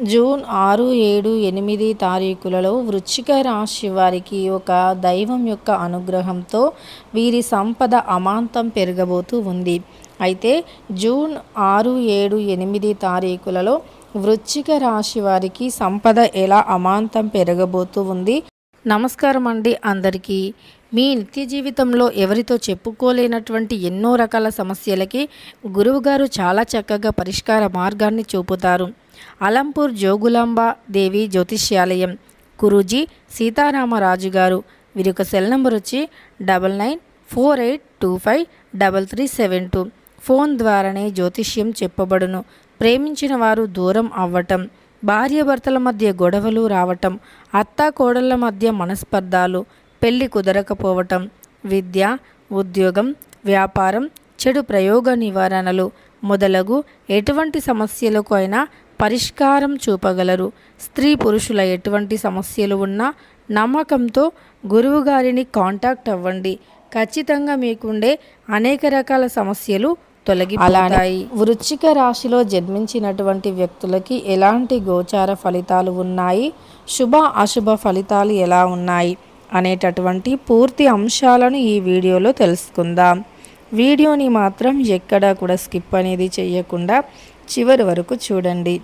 June 6, 7, 8 తారీఖులలో వృశ్చిక రాశి వారికి ఒక దైవం యొక్క అనుగ్రహంతో వీరి సంపద అమాంతం పెరగబోతూ ఉంది. అయితే జూన్ 6, 7, 8 తారీఖులలో వృశ్చిక రాశి వారికి సంపద ఎలా అమాంతం పెరగబోతూ ఉంది. నమస్కారం అండి అందరికీ. మీ నిత్య జీవితంలో ఎవరితో చెప్పుకోలేనటువంటి ఎన్నో రకాల సమస్యలకి గురువుగారు చాలా చక్కగా పరిష్కార మార్గాన్ని చూపుతారు. అలంపూర్ జోగులాంబ దేవి జ్యోతిష్యాలయం గురూజీ సీతారామరాజు గారు. వీరి యొక్క సెల్ నెంబర్ వచ్చి 9948253372. ఫోన్ ద్వారానే జ్యోతిష్యం చెప్పబడును. ప్రేమించిన వారు దూరం అవ్వటం, భార్యాభర్తల మధ్య గొడవలు రావటం, అత్తా కోడళ్ళ మధ్య మనస్పర్ధాలు, పెళ్లి కుదరకపోవటం, విద్య, ఉద్యోగం, వ్యాపారం, చెడు ప్రయోగ నివారణలు మొదలగు ఎటువంటి సమస్యలకు అయినా పరిష్కారం చూపగలరు. స్త్రీ పురుషుల ఎటువంటి సమస్యలు ఉన్నా నమ్మకంతో గురువుగారిని కాంటాక్ట్ అవ్వండి. ఖచ్చితంగా మీకుండే అనేక రకాల సమస్యలు తొలగిపోతాయి. వృశ్చిక రాశిలో జన్మించినటువంటి వ్యక్తులకి ఎలాంటి గోచార ఫలితాలు ఉన్నాయి, శుభ అశుభ ఫలితాలు ఎలా ఉన్నాయి అనేటటువంటి పూర్తి అంశాలను ఈ వీడియోలో తెలుసుకుందాం. వీడియోని మాత్రం ఎక్కడా కూడా స్కిప్ అనేది చేయకుండా చివరి వరకు చూడండి.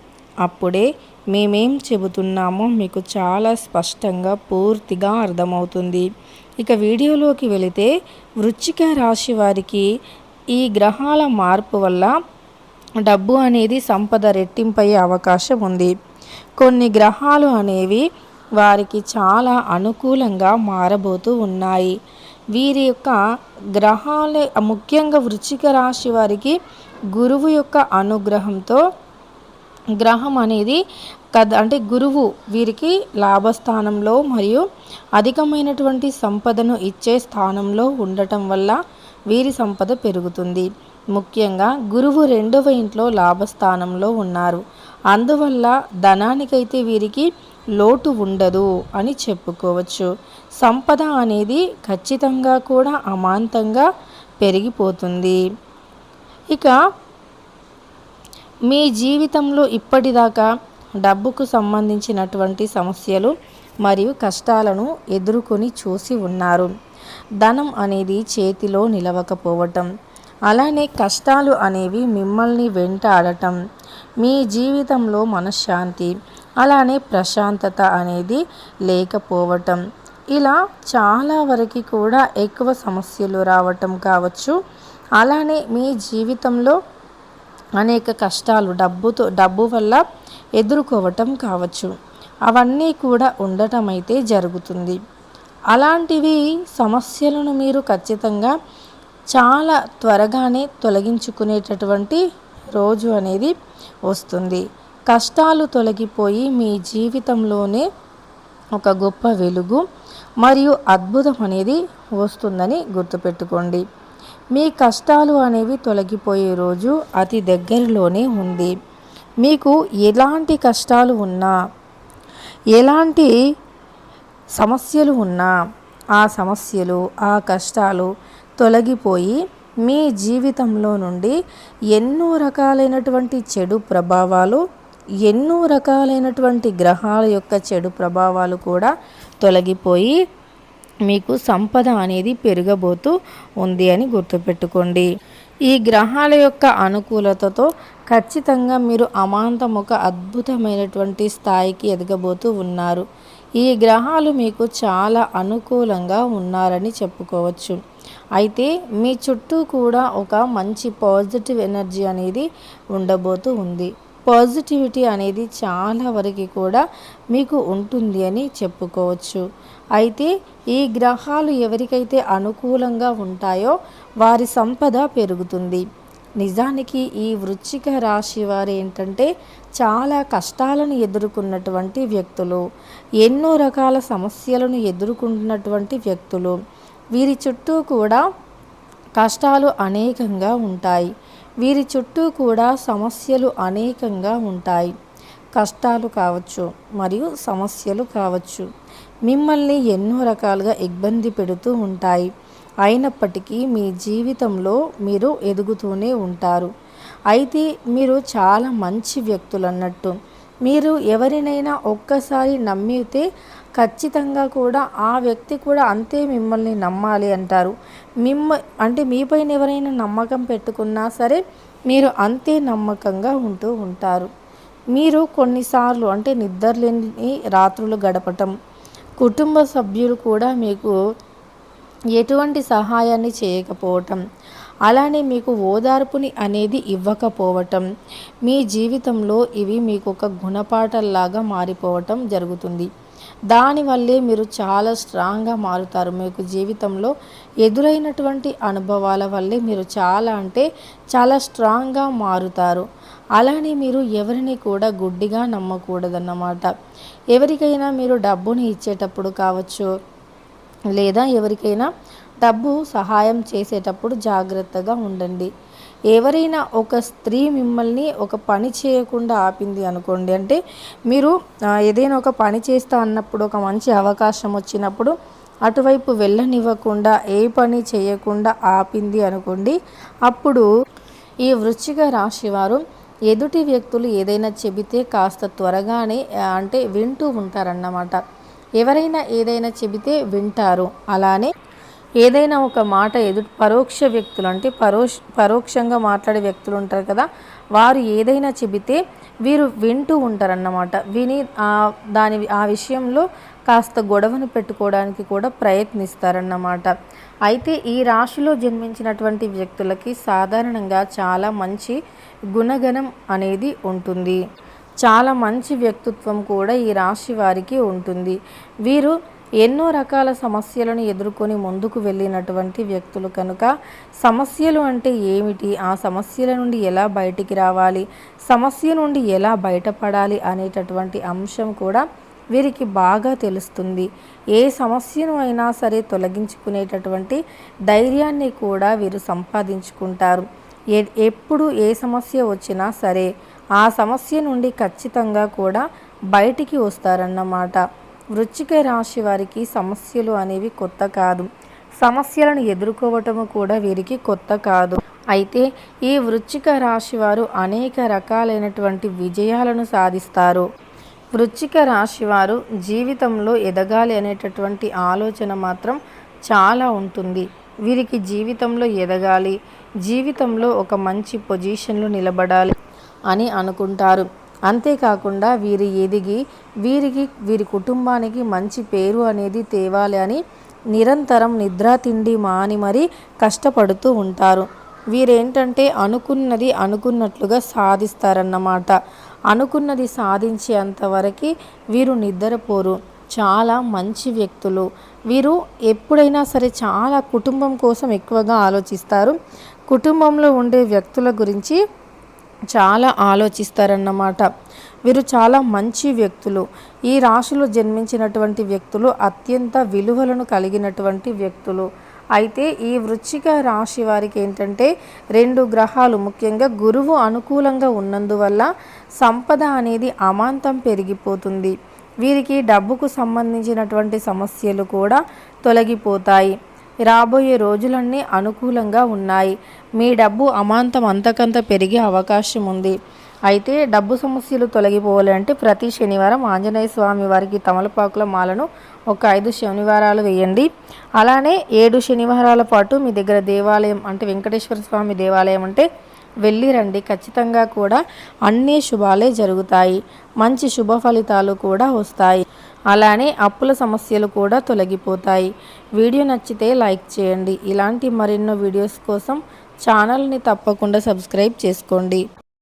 అప్పుడే మేమేం చెబుతున్నామో మీకు చాలా స్పష్టంగా పూర్తిగా అర్థమవుతుంది. ఇక వీడియోలోకి వెళితే వృశ్చిక రాశి వారికి ఈ గ్రహాల మార్పు వల్ల డబ్బు అనేది సంపద రెట్టింపయ్యే అవకాశం ఉంది. కొన్ని గ్రహాలు అనేవి వారికి చాలా అనుకూలంగా మారబోతూ ఉన్నాయి. వీరి యొక్క గ్రహాలు ముఖ్యంగా వృశ్చిక రాశి వారికి గురువు యొక్క అనుగ్రహంతో గ్రహం అనేది అంటే గురువు వీరికి లాభస్థానంలో మరియు అధికమైనటువంటి సంపదను ఇచ్చే స్థానంలో ఉండటం వల్ల వీరి సంపద పెరుగుతుంది. ముఖ్యంగా గురువు 2వ ఇంట్లో లాభస్థానంలో ఉన్నారు. అందువల్ల ధనానికైతే వీరికి లోటు ఉండదు అని చెప్పుకోవచ్చు. సంపద అనేది ఖచ్చితంగా కూడా అమాంతంగా పెరిగిపోతుంది. ఇక మీ జీవితంలో ఇప్పటిదాకా డబ్బుకు సంబంధించినటువంటి సమస్యలు మరియు కష్టాలను ఎదుర్కొని చూసి ఉన్నారు. ధనం అనేది చేతిలో నిలవకపోవటం, అలానే కష్టాలు అనేవి మిమ్మల్ని వెంటాడటం, మీ జీవితంలో మనశ్శాంతి అలానే ప్రశాంతత అనేది లేకపోవటం, ఇలా చాలా వరకు కూడా ఎక్కువ సమస్యలు రావటం కావచ్చు. అలానే మీ జీవితంలో అనేక కష్టాలు డబ్బు వల్ల ఎదుర్కోవటం కావచ్చు. అవన్నీ కూడా ఉండటం అయితే జరుగుతుంది. అలాంటివి సమస్యలను మీరు ఖచ్చితంగా చాలా త్వరగానే తొలగించుకునేటటువంటి రోజు అనేది వస్తుంది. కష్టాలు తొలగిపోయి మీ జీవితంలోనే ఒక గొప్ప వెలుగు మరియు అద్భుతం అనేది వస్తుందని గుర్తుపెట్టుకోండి. మీ కష్టాలు అనేవి తొలగిపోయే రోజు అతి దగ్గరలోనే ఉంది. మీకు ఎలాంటి కష్టాలు ఉన్నా, ఎలాంటి సమస్యలు ఉన్నా ఆ సమస్యలు, ఆ కష్టాలు తొలగిపోయి మీ జీవితంలో నుండి ఎన్నో రకాలైనటువంటి చెడు ప్రభావాలు, ఎన్నో రకాలైనటువంటి గ్రహాల యొక్క చెడు ప్రభావాలు కూడా తొలగిపోయి మీకు సంపద అనేది పెరగబోతూ ఉంది అని గుర్తుపెట్టుకోండి. ఈ గ్రహాల యొక్క అనుకూలతతో ఖచ్చితంగా మీరు అమాంతం ఒక అద్భుతమైనటువంటి స్థాయికి ఎదగబోతూ ఉన్నారు. ఈ గ్రహాలు మీకు చాలా అనుకూలంగా ఉన్నారని చెప్పుకోవచ్చు. అయితే మీ చుట్టూ కూడా ఒక మంచి పాజిటివ్ ఎనర్జీ అనేది ఉండబోతూ ఉంది. పాజిటివిటీ అనేది చాలా వరకు కూడా మీకు ఉంటుంది అని చెప్పుకోవచ్చు. అయితే ఈ గ్రహాలు ఎవరికైతే అనుకూలంగా ఉంటాయో వారి సంపద పెరుగుతుంది. నిజానికి ఈ వృశ్చిక రాశి వారు ఏంటంటే చాలా కష్టాలను ఎదుర్కొన్నటువంటి వ్యక్తులు, ఎన్నో రకాల సమస్యలను ఎదుర్కొంటున్నటువంటి వ్యక్తులు. వీరి చుట్టూ కూడా కష్టాలు అనేకంగా ఉంటాయి. వీరి చుట్టూ కూడా సమస్యలు అనేకంగా ఉంటాయి. కష్టాలు కావచ్చు మరియు సమస్యలు కావచ్చు, మిమ్మల్ని ఎన్నో రకాలుగా ఇబ్బంది పెడుతూ ఉంటాయి. అయినప్పటికీ మీ జీవితంలో మీరు ఎదుగుతూనే ఉంటారు. అయితే మీరు చాలా మంచి వ్యక్తులు అన్నట్టు. మీరు ఎవరినైనా ఒక్కసారి నమ్మితే ఖచ్చితంగా కూడా ఆ వ్యక్తి కూడా అంతే మిమ్మల్ని నమ్మాలి అంటారు. అంటే మీపైన ఎవరైనా నమ్మకం పెట్టుకున్నా సరే మీరు అంతే నమ్మకంగా ఉంటూ ఉంటారు. మీరు కొన్నిసార్లు అంటే నిద్రలేని రాత్రులు గడపటం, కుటుంబ సభ్యులు కూడా మీకు ఎటువంటి సహాయాన్ని చేయకపోవటం, అలానే మీకు ఓదార్పుని అనేది ఇవ్వకపోవటం, మీ జీవితంలో ఇవి మీకు ఒక గుణపాఠంలాగా మారిపోవటం జరుగుతుంది. దానివల్లే మీరు చాలా స్ట్రాంగ్గా మారుతారు. మీకు జీవితంలో ఎదురైనటువంటి అనుభవాల వల్లే మీరు చాలా స్ట్రాంగ్గా మారుతారు. అలానే మీరు ఎవరిని కూడా గుడ్డిగా నమ్మకూడదన్నమాట. ఎవరికైనా మీరు డబ్బుని ఇచ్చేటప్పుడు కావచ్చు, లేదా ఎవరికైనా డబ్బు సహాయం చేసేటప్పుడు జాగ్రత్తగా ఉండండి. ఎవరైనా ఒక స్త్రీ మిమ్మల్ని ఒక పని చేయకుండా ఆపింది అనుకోండి, అంటే మీరు ఏదైనా ఒక పని చేస్తా అన్నప్పుడు ఒక మంచి అవకాశం వచ్చినప్పుడు అటువైపు వెళ్ళనివ్వకుండా ఏ పని చేయకుండా ఆపింది అనుకోండి, అప్పుడు ఈ వృశ్చిక రాశి వారు ఎదుటి వ్యక్తులు ఏదైనా చెబితే కాస్త త్వరగానే అంటే వింటూ ఉంటారన్నమాట. ఎవరైనా ఏదైనా చెబితే వింటారు. అలానే ఏదైనా ఒక మాట పరోక్ష వ్యక్తులు అంటే పరోక్షంగా మాట్లాడే వ్యక్తులు ఉంటారు కదా, వారు ఏదైనా చెబితే వీరు వింటూ ఉంటారన్నమాట. విని ఆ విషయంలో కాస్త గొడవను పెట్టుకోవడానికి కూడా ప్రయత్నిస్తారన్నమాట. అయితే ఈ రాశిలో జన్మించినటువంటి వ్యక్తులకి సాధారణంగా చాలా మంచి గుణగణం అనేది ఉంటుంది. చాలా మంచి వ్యక్తిత్వం కూడా ఈ రాశి వారికి ఉంటుంది. వీరు ఎన్నో రకాల సమస్యలను ఎదుర్కొని ముందుకు వెళ్ళినటువంటి వ్యక్తులు కనుక సమస్యలు అంటే ఏమిటి, ఆ సమస్యల నుండి ఎలా బయటికి రావాలి, సమస్య నుండి ఎలా బయటపడాలి అనేటటువంటి అంశం కూడా వీరికి బాగా తెలుస్తుంది. ఏ సమస్యను అయినా సరే తొలగించుకునేటటువంటి ధైర్యాన్ని కూడా వీరు సంపాదించుకుంటారు. ఎప్పుడు ఏ సమస్య వచ్చినా సరే ఆ సమస్య నుండి ఖచ్చితంగా కూడా బయటికి వస్తారన్నమాట. వృశ్చిక రాశి వారికి సమస్యలు అనేవి కొత్త కాదు. సమస్యలను ఎదుర్కోవటము కూడా వీరికి కొత్త కాదు. అయితే ఈ వృశ్చిక రాశి వారు అనేక రకాలైనటువంటి విజయాలను సాధిస్తారు. వృశ్చిక రాశి వారు జీవితంలో ఎదగాలి అనేటటువంటి ఆలోచన మాత్రం చాలా ఉంటుంది. వీరికి జీవితంలో ఎదగాలి, జీవితంలో ఒక మంచి పొజిషన్లో నిలబడాలి అని అనుకుంటారు. అంతేకాకుండా వీరు ఎదిగి వీరి కుటుంబానికి మంచి పేరు అనేది తేవాలి అని నిరంతరం నిద్ర తిండి మాని మరీ కష్టపడుతూ ఉంటారు. వీరేంటంటే అనుకున్నది అనుకున్నట్లుగా సాధిస్తారన్నమాట. అనుకున్నది సాధించేంతవరకు వీరు నిద్రపోరు. చాలా మంచి వ్యక్తులు. వీరు ఎప్పుడైనా సరే చాలా కుటుంబం కోసం ఎక్కువగా ఆలోచిస్తారు. కుటుంబంలో ఉండే వ్యక్తుల గురించి చాలా ఆలోచిస్తారన్నమాట. వీరు చాలా మంచి వ్యక్తులు. ఈ రాశిలో జన్మించినటువంటి వ్యక్తులు అత్యంత విలువలను కలిగినటువంటి వ్యక్తులు. అయితే ఈ వృశ్చిక రాశి వారికి ఏంటంటే 2 గ్రహాలు ముఖ్యంగా గురువు అనుకూలంగా ఉన్నందువల్ల సంపద అనేది అమాంతం పెరిగిపోతుంది. వీరికి డబ్బుకు సంబంధించినటువంటి సమస్యలు కూడా తొలగిపోతాయి. రాబోయే రోజులన్నీ అనుకూలంగా ఉన్నాయి. మీ డబ్బు అమాంతం అంతకంత పెరిగే అవకాశం ఉంది. అయితే డబ్బు సమస్యలు తొలగిపోవాలంటే ప్రతి శనివారం ఆంజనేయ స్వామి వారికి తమలపాకుల మాలను ఒక 5 శనివారాలు వేయండి. అలానే 7 శనివారాల పాటు మీ దగ్గర దేవాలయం అంటే వెంకటేశ్వర స్వామి దేవాలయం అంటే వెళ్ళి రండి. ఖచ్చితంగా కూడా అన్ని శుభాలే జరుగుతాయి. మంచి శుభ ఫలితాలు కూడా వస్తాయి. అలానే అప్పుల సమస్యలు కూడా తొలగిపోతాయి. వీడియో నచ్చితే లైక్ చేయండి. ఇలాంటి మరెన్నో వీడియోస్ కోసం ఛానల్ని తప్పకుండా సబ్స్క్రైబ్ చేసుకోండి.